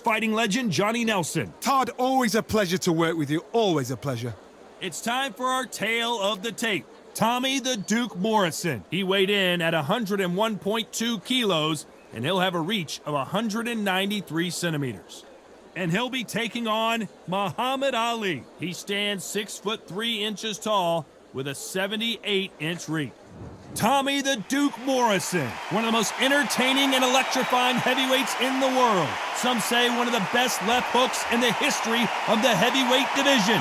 fighting legend Johnny Nelson. Todd, always a pleasure to work with you. Always a pleasure. It's time for our tale of the tape. Tommy the Duke Morrison. He weighed in at 101.2 kilos, and he'll have a reach of 193 centimeters. And he'll be taking on Muhammad Ali. He stands 6'3" tall with a 78-inch reach. Tommy the Duke Morrison, one of the most entertaining and electrifying heavyweights in the world. Some say one of the best left hooks in the history of the heavyweight division.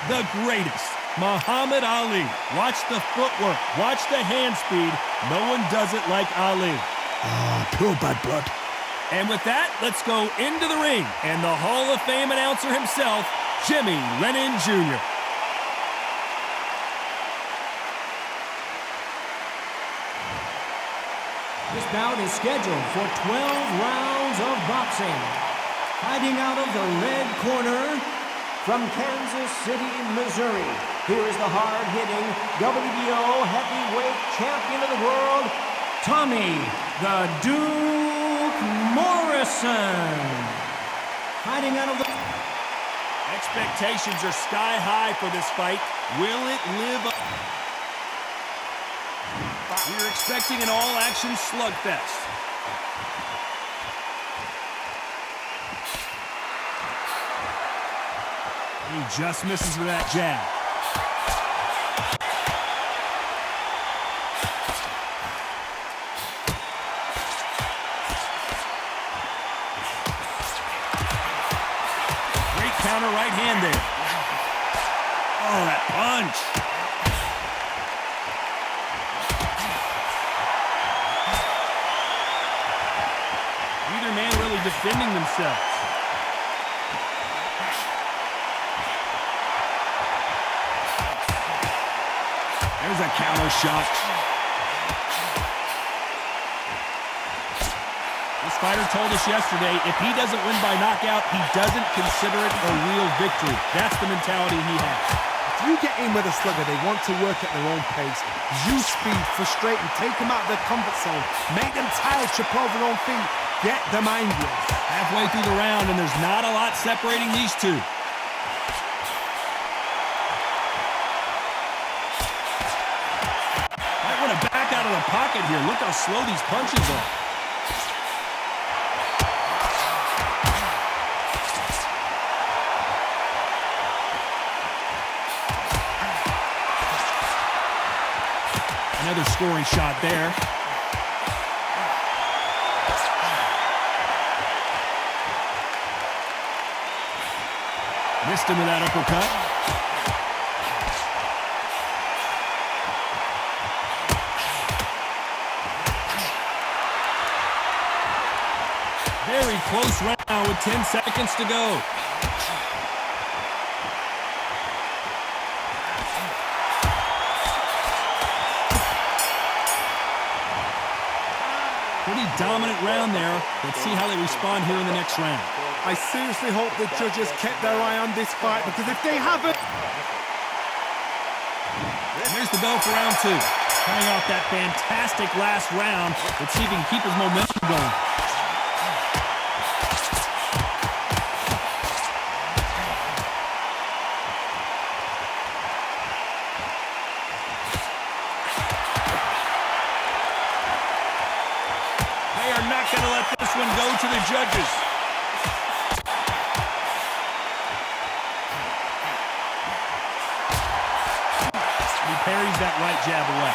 The greatest, Muhammad Ali. Watch the footwork, watch the hand speed. No one does it like Ali. Pure bad blood. And with that, let's go into the ring. And the Hall of Fame announcer himself, Jimmy Lennon Jr. This bout is scheduled for 12 rounds of boxing. Fighting out of the red corner, from Kansas City, Missouri, here is the hard-hitting WBO heavyweight champion of the world, Tommy the Duke Morrison. Fighting out of the... Expectations are sky high for this fight. Will it live up? We're expecting an all-action slugfest. He just misses with that jab. Great counter right hand there. Oh, that punch. Neither man really defending themselves. There's a counter shot. This fighter told us yesterday, if he doesn't win by knockout, he doesn't consider it a real victory. That's the mentality he has. If you get in with a slugger, they want to work at their own pace. Use speed, frustrate them, take them out of their comfort zone, make them tired, trip over their own feet, get them angry. Halfway through the round, and there's not a lot separating these two. Out of the pocket here. Look how slow these punches are. Another scoring shot there. Missed him with that uppercut. Very close round with 10 seconds to go. Pretty dominant round there. Let's see how they respond here in the next round. I seriously hope the judges kept their eye on this fight, because if they haven't... Here's the bell for round two. Coming off that fantastic last round. Let's see if he can keep his momentum going. Not going to let this one go to the judges. He parries that right jab away.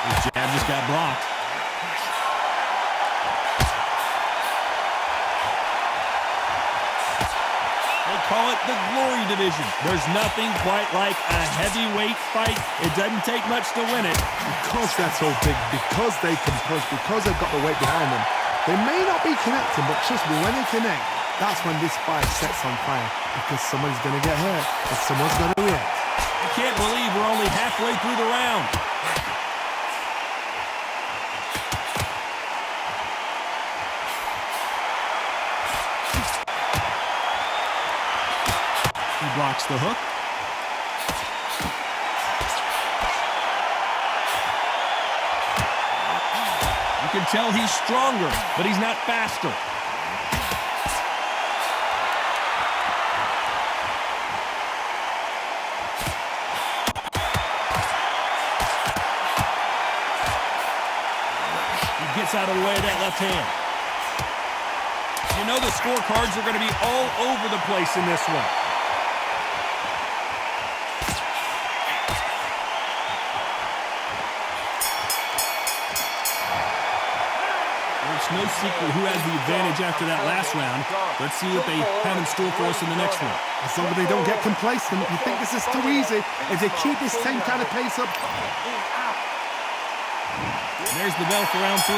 The jab just got blocked. Call it the glory division. There's nothing quite like a heavyweight fight. It doesn't take much to win it. Because they're so big, because they can push, because they've got the weight behind them. They may not be connecting, but trust me, when they connect, that's when this fight sets on fire. Because someone's going to get hurt, and someone's going to react. I can't believe we're only halfway through the round. blocks the hook. You can tell he's stronger, but he's not faster. He gets out of the way of that left hand. You know the scorecards are going to be all over the place in this one. It's no secret who has the advantage after that last round. Let's see what they have in store for us in the next one. As long as they don't get complacent, you think this is too easy. If they keep this same kind of pace up. There's the bell for round 3.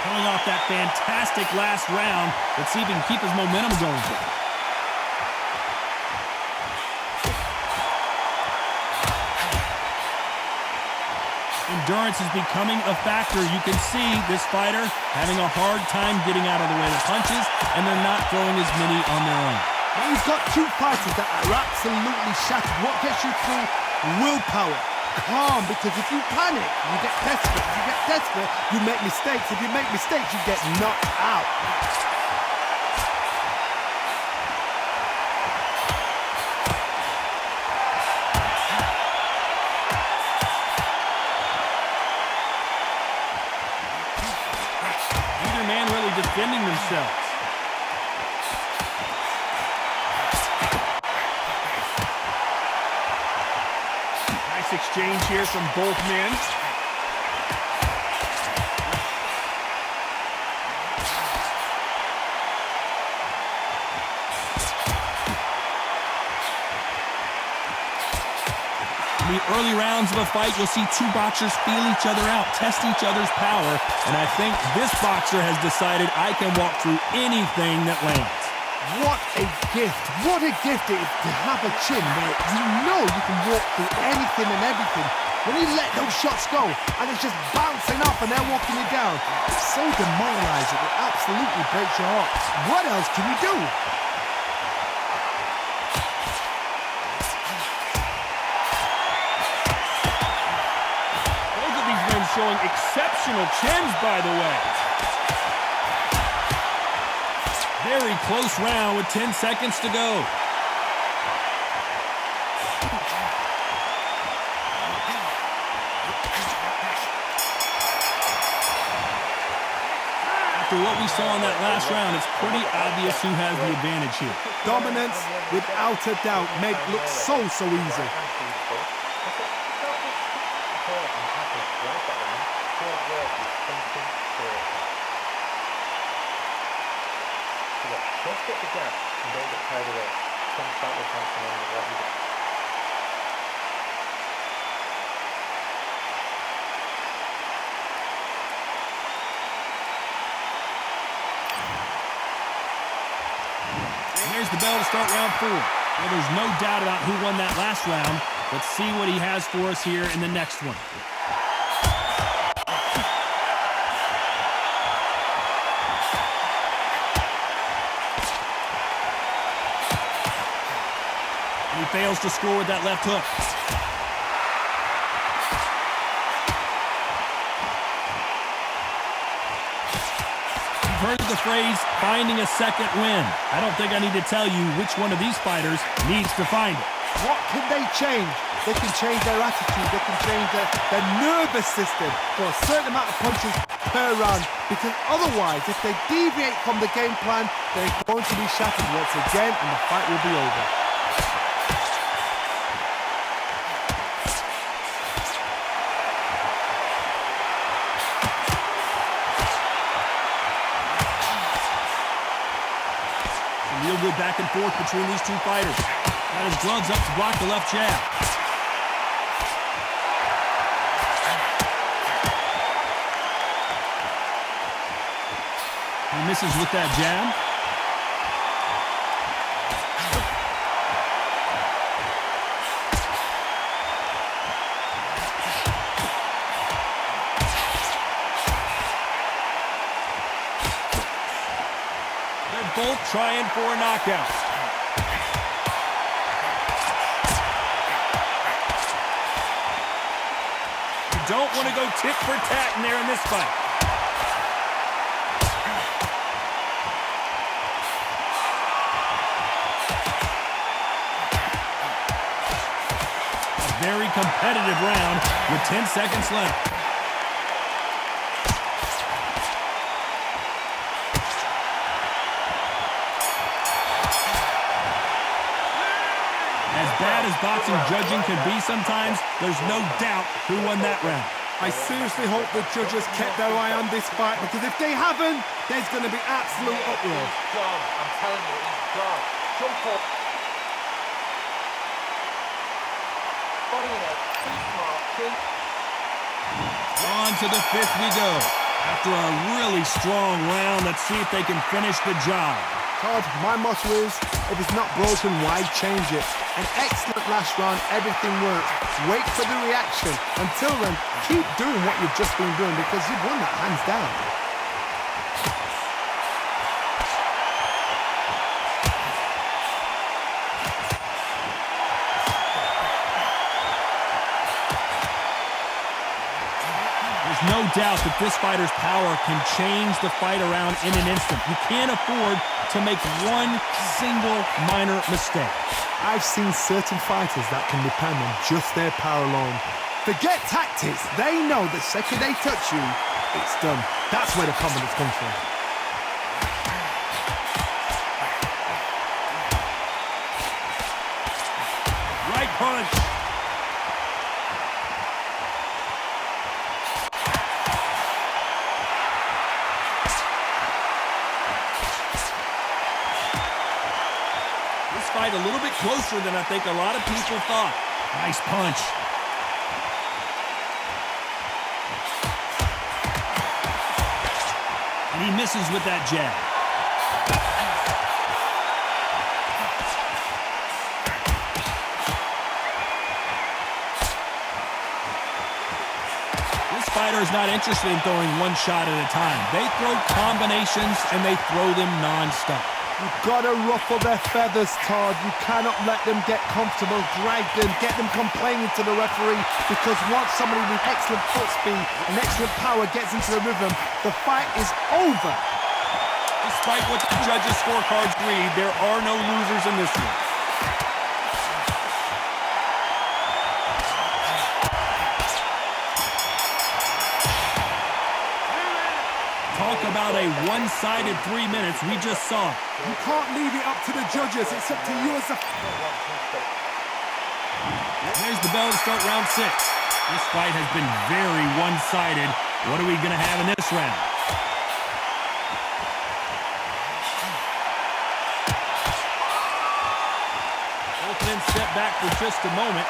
Coming off that fantastic last round. Let's see if he can keep his momentum going. Endurance is becoming a factor. You can see this fighter having a hard time getting out of the way of the punches, and they're not throwing as many on their own. He's got two fighters that are absolutely shattered. What gets you through? Willpower. Calm, because if you panic, you get desperate. If you get desperate, you make mistakes. If you make mistakes, you get knocked out. Neither man really defending themselves. Exchange here from both men. In the early rounds of a fight, you'll see two boxers feel each other out, test each other's power, and I think this boxer has decided I can walk through anything that lands. What a gift. What a gift it is to have a chin where you know you can walk through anything and everything. When you let those shots go and it's just bouncing off and they're walking you down, it's so demoralizing. It absolutely breaks your heart. What else can you do? Both of these men showing exceptional chins, by the way. Very close round with 10 seconds to go. After what we saw in that last round, it's pretty obvious who has the advantage here. Dominance, without a doubt, made it look so easy. Just get the gap and don't get carried away. Some start with something on what you get. And there's the bell to start round 4. Well, there's no doubt about who won that last round. Let's see what he has for us here in the next one. He fails to score with that left hook. You've heard the phrase, finding a second win. I don't think I need to tell you which one of these fighters needs to find it. What can they change? They can change their attitude. They can change their nervous system for a certain amount of punches per round. Because otherwise, if they deviate from the game plan, they're going to be shattered once again and the fight will be over. Real good back and forth between these two fighters. Got his gloves up to block the left jab. He misses with that jab. Both trying for a knockout. don't want to go tit for tat in there in this fight. A very competitive round with 10 seconds left. As bad as boxing judging can be sometimes, there's no doubt who won that round. I seriously hope the judges kept their eye on this fight, because if they haven't, there's going to be absolute uproar. He's gone. I'm telling you, he's gone. Jump up. Body in it. Too smart. On to the fifth we go. After a really strong round, let's see if they can finish the job. Todd, my motto is, if it's not broken, why change it? An excellent last round, everything works. Wait for the reaction. Until then, keep doing what you've just been doing, because you've won that hands down. There's no doubt that this fighter's power can change the fight around in an instant. You can't afford to make one single minor mistake. I've seen certain fighters that can depend on just their power alone. Forget tactics. They know the second they touch you, it's done. That's where the confidence comes from. Right punch. Fight a little bit closer than I think a lot of people thought. Nice punch. And he misses with that jab. This fighter is not interested in throwing one shot at a time. They throw combinations and they throw them non-stop. You've got to ruffle their feathers, Todd. You cannot let them get comfortable, drag them, get them complaining to the referee, because once somebody with excellent foot speed and excellent power gets into the rhythm, the fight is over. Despite what the judges' scorecards read, there are no losers in this one. Talk about a one-sided 3 minutes. We just saw it. You can't leave it up to the judges. It's up to you as a... There's the bell to start round 6. This fight has been very one-sided. What are we going to have in this round? Both men step back for just a moment.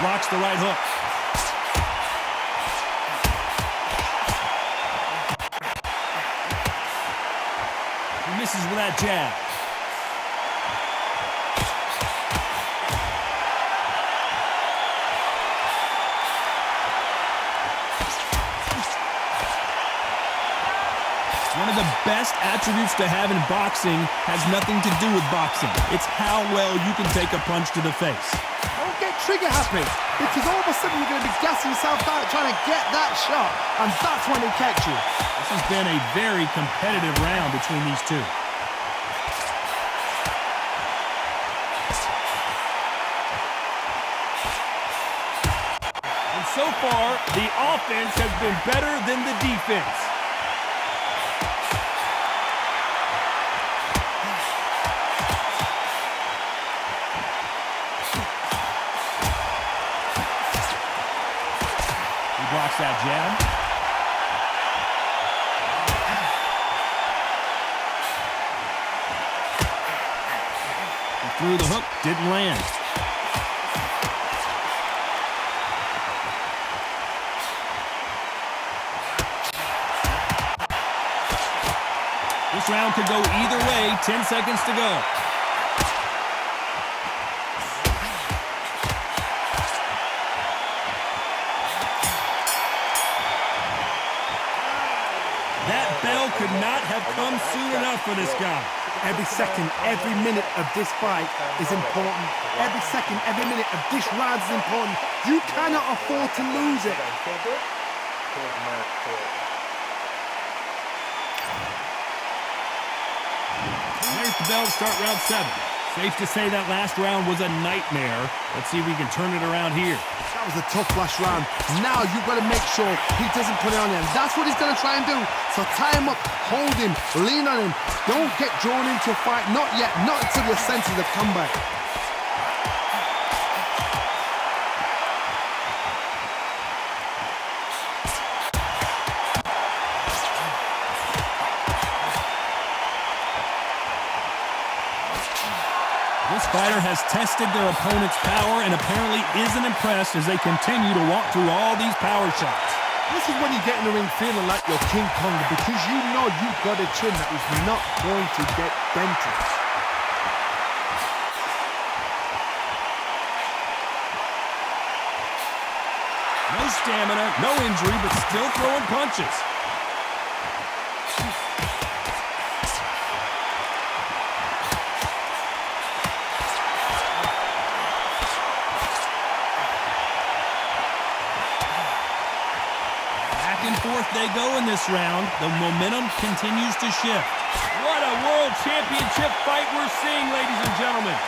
Blocks the right hook. He misses with that jab. One of the best attributes to have in boxing has nothing to do with boxing. It's how well you can take a punch to the face. Don't get trigger happy, because all of a sudden you're going to be gassing yourself out trying to get that shot, and that's when he catch you. This has been a very competitive round between these two. And so far, the offense has been better than the defense. Blocks that jab. He threw the hook, didn't land. This round could go either way. 10 seconds to go. soon enough for this guy. Every second, every minute of this fight is important. Every second, every minute of this round is important. You cannot afford to lose it. There's the bell to start round 7. Safe to say that last round was a nightmare. Let's see if we can turn it around here. That was a tough last round. Now you've got to make sure he doesn't put it on him. That's what he's going to try and do. So tie him up, hold him, lean on him. Don't get drawn into a fight. Not yet. Not until your senses have come back. This fighter has tested their opponent's power and apparently isn't impressed as they continue to walk through all these power shots. This is when you get in the ring feeling like you're King Kong because you know you've got a chin that is not going to get dented. No stamina, no injury, but still throwing punches. Forth they go in this round. The momentum continues to shift. What a world championship fight we're seeing, ladies and gentlemen.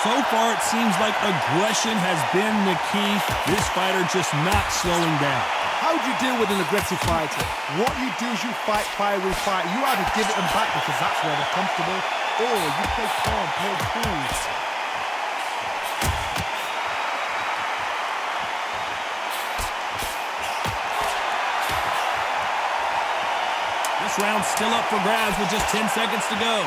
So far, it seems like aggression has been the key. This fighter just not slowing down. How do you deal with an aggressive fighter? What you do is you fight fire with fire. You either give it them back because that's where they're comfortable, or you play calm, play cool. This round's still up for grabs with just 10 seconds to go.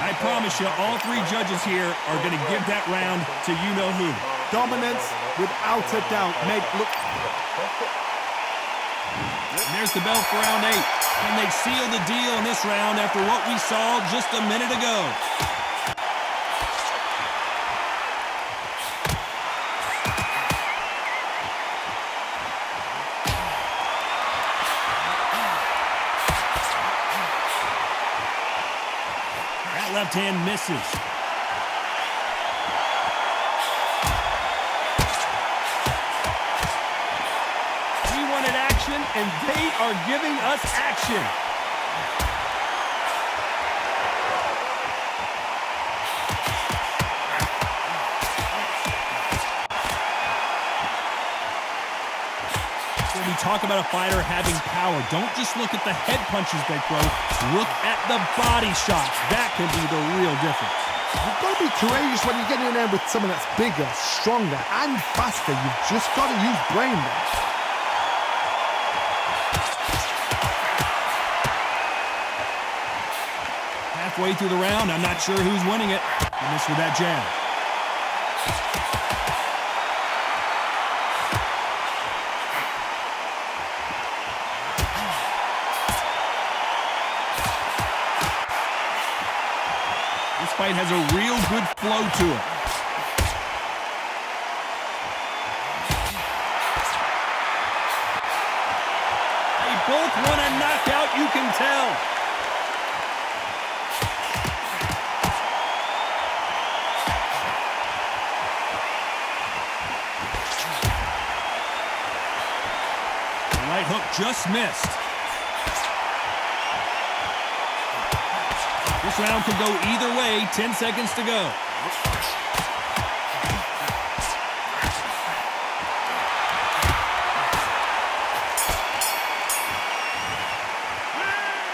I promise you, all 3 judges here are going to give that round to you-know-who. Dominance, without a doubt, made look. And there's the bell for round 8. And they seal the deal in this round after what we saw just a minute ago. That left hand misses. And they are giving us action. When we talk about a fighter having power, don't just look at the head punches they throw. Look at the body shots. That can be the real difference. You've got to be courageous when you get in there with someone that's bigger, stronger, and faster. You've just got to use brain there. Halfway through the round, I'm not sure who's winning it. He missed with that jab. This fight has a real good flow to it. They both want a knockout, you can tell. Right hook just missed. This round could go either way. 10 seconds to go.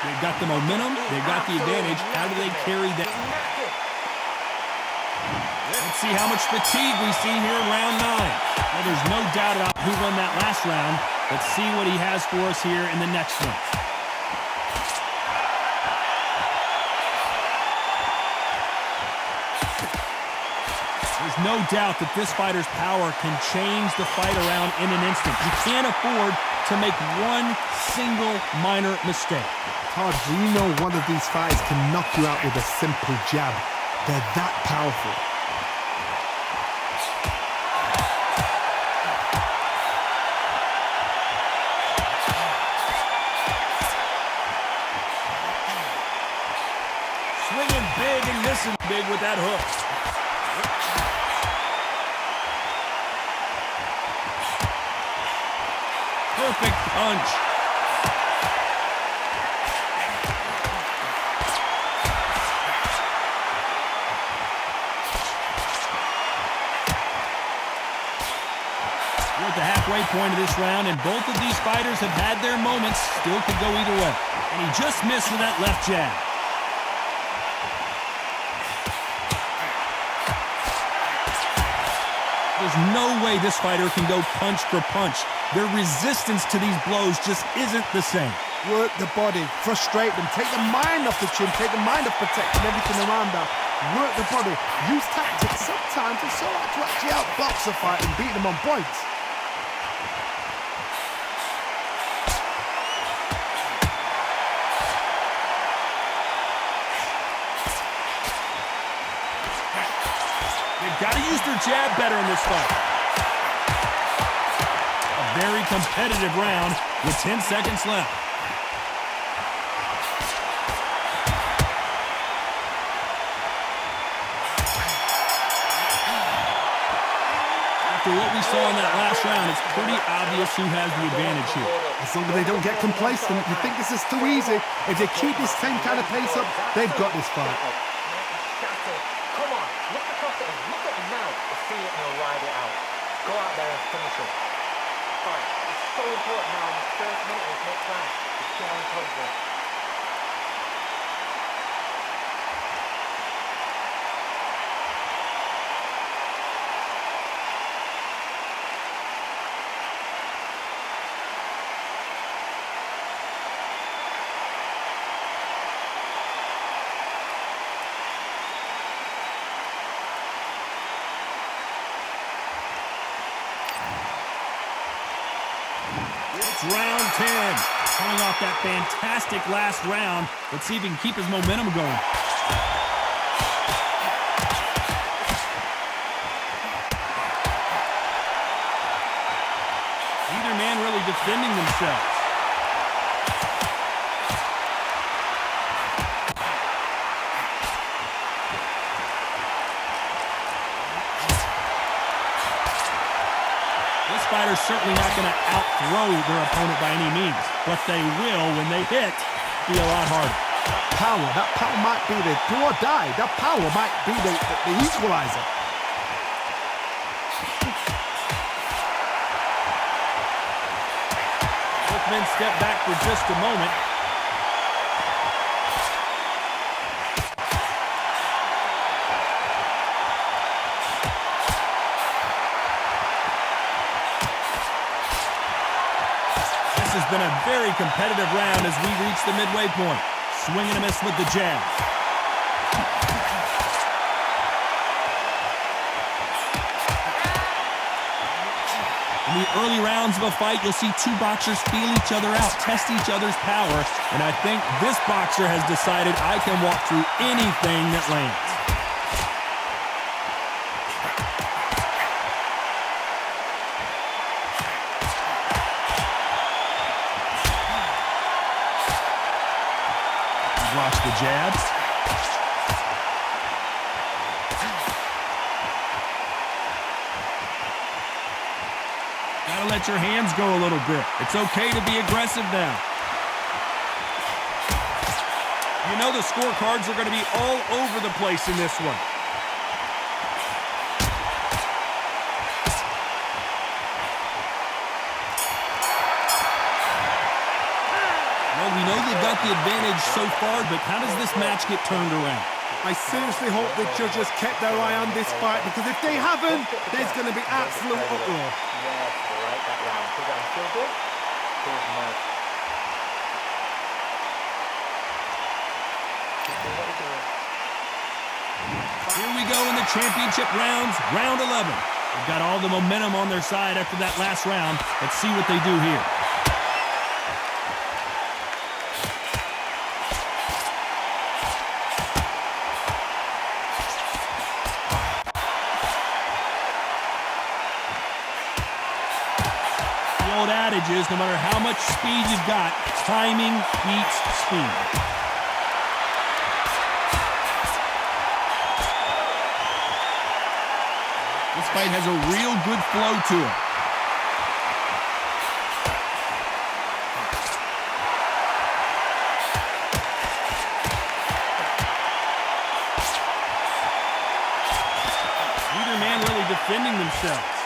They've got the momentum. They've got the advantage. How do they carry that? Let's see how much fatigue we see here in round 9. Well, there's no doubt about who won that last round. Let's see what he has for us here in the next one. There's no doubt that this fighter's power can change the fight around in an instant. You can't afford to make one single minor mistake. Todd, do you know one of these fighters can knock you out with a simple jab? They're that powerful. Swinging big and missing big with that hook. Perfect punch. We're at the halfway point of this round, and both of these fighters have had their moments. Still could go either way. And he just missed with that left jab. There's no way this fighter can go punch for punch. Their resistance to these blows just isn't the same. Work the body, frustrate them, take the mind off the chin, take the mind off protecting everything around that. Work the body, use tactics. Sometimes it's so hard to actually outbox a fight and beat them on points. They've got to use their jab better in this fight. A very competitive round with 10 seconds left. After what we saw in that last round, it's pretty obvious who has the advantage here. As long as they don't get complacent, you think this is too easy. If they keep this same kind of pace up, they've got this fight. Come on, look across it and look at him now. See it and he'll ride it out. Go out there and finish him. Alright, it's so important now in this first minute of this next round. Just get on top of it. It's round 10. Coming off that fantastic last round. Let's see if he can keep his momentum going. Neither man really defending themselves. This fighter's certainly not going to outthrow their opponent by any means, but they will, when they hit, be a lot harder. That power might be the do or die. That power might be the equalizer. Both men step back for just a moment. This has been a very competitive round as we reach the midway point. Swing and a miss with the jab. In the early rounds of a fight, you'll see two boxers feel each other out, test each other's power, and I think this boxer has decided I can walk through anything that lands. Blocks the jabs. Gotta let your hands go a little bit. It's okay to be aggressive now. You know the scorecards are going to be all over the place in this one. Well, we know they've got the advantage so far, but how does this match get turned around? I seriously hope the judges kept their eye on this fight, because if they haven't, there's going to be absolute uproar. Yes, right that round. Does that feel good? Feels nice. Here we go in the championship rounds, round 11. They've got all the momentum on their side after that last round. Let's see what they do here. old adage is, no matter how much speed you've got, timing beats speed. This fight has a real good flow to it. Neither man really defending themselves.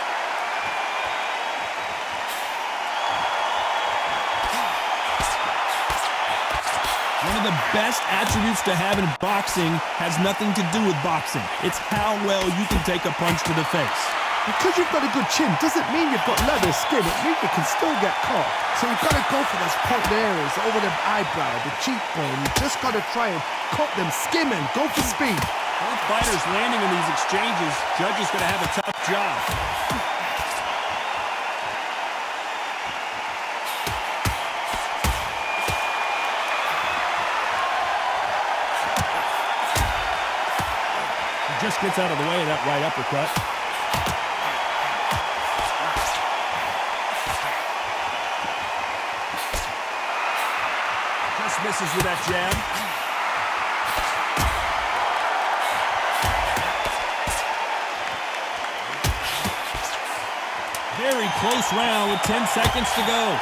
One of the best attributes to have in boxing has nothing to do with boxing. It's how well you can take a punch to the face. Because you've got a good chin doesn't mean you've got leather skin. It means you can still get caught. So you've got to go for those point areas over the eyebrow, the cheekbone. You've just got to try and cut them, skim and go for speed. Both fighters landing in these exchanges. Judge is going to have a tough job. Just gets out of the way of that right uppercut. Just misses with that jab. Very close round with 10 seconds to go.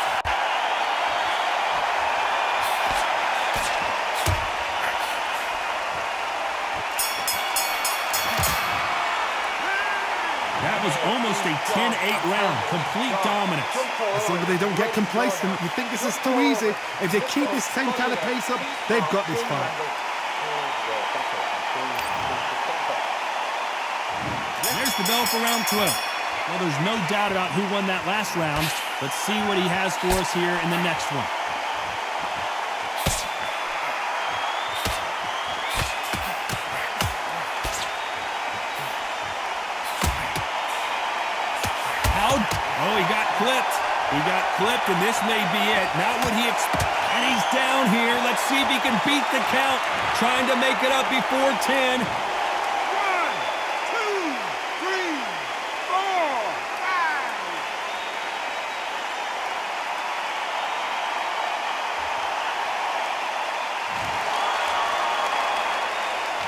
That was almost a 10-8 round. Complete dominance. As long as they don't get complacent, you think this is too easy. If they keep this same kind of pace up, they've got this fight. There's the bell for round 12. Well, there's no doubt about who won that last round. Let's see what he has for us here in the next one. Oh, he got clipped. He got clipped, and this may be it. Not what he expected. And he's down here. Let's see if he can beat the count. Trying to make it up before 10. 1, 2, 3, 4, 5,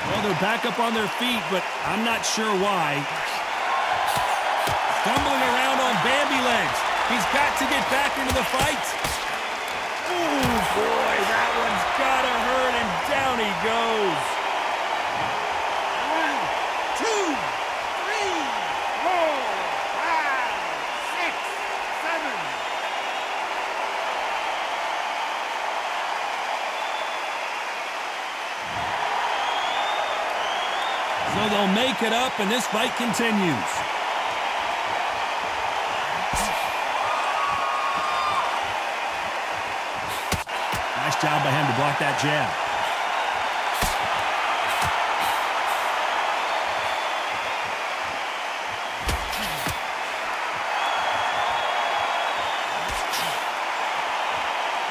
6, 7. Well, they're back up on their feet, but I'm not sure why. Stumbling around on Bambi legs. He's got to get back into the fight. Oh, boy, that one's got to hurt, and down he goes. 1, 2, 3, 4, 5, 6, 7. So they'll make it up, and this fight continues. Nice job by him to block that jab.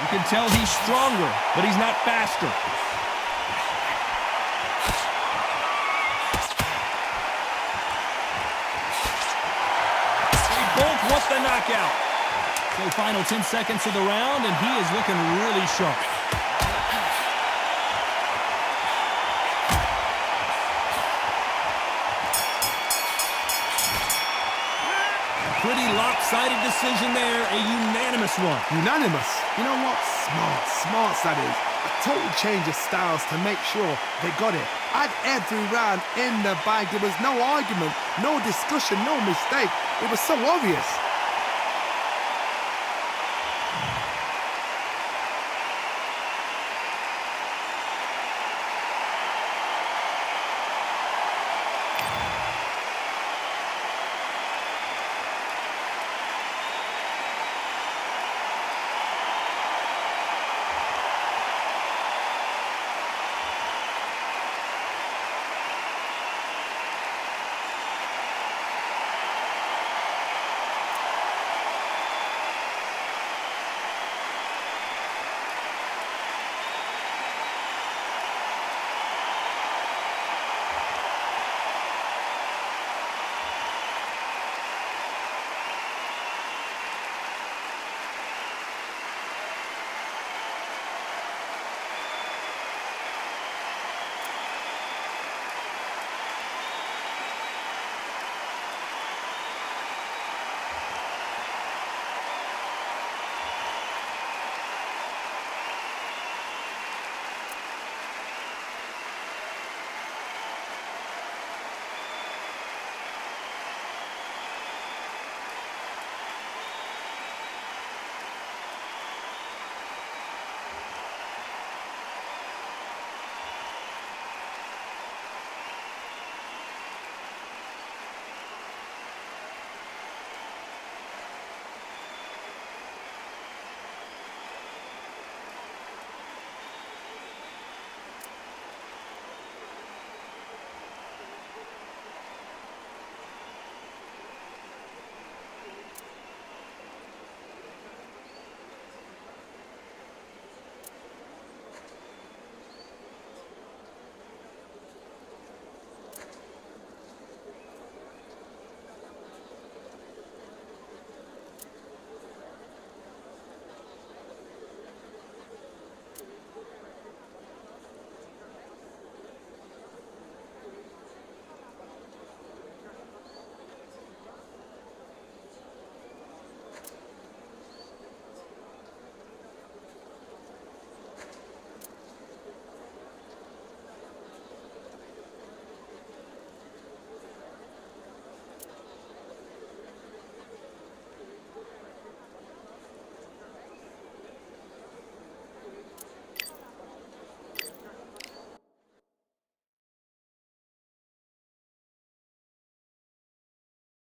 You can tell he's stronger, but he's not faster. They both want the knockout. So final 10 seconds of the round, and he is looking really sharp. Pretty lopsided decision there, a unanimous one. Unanimous? You know what? Smart that is. A total change of styles to make sure they got it. At every round in the bag, there was no argument, no discussion, no mistake. It was so obvious.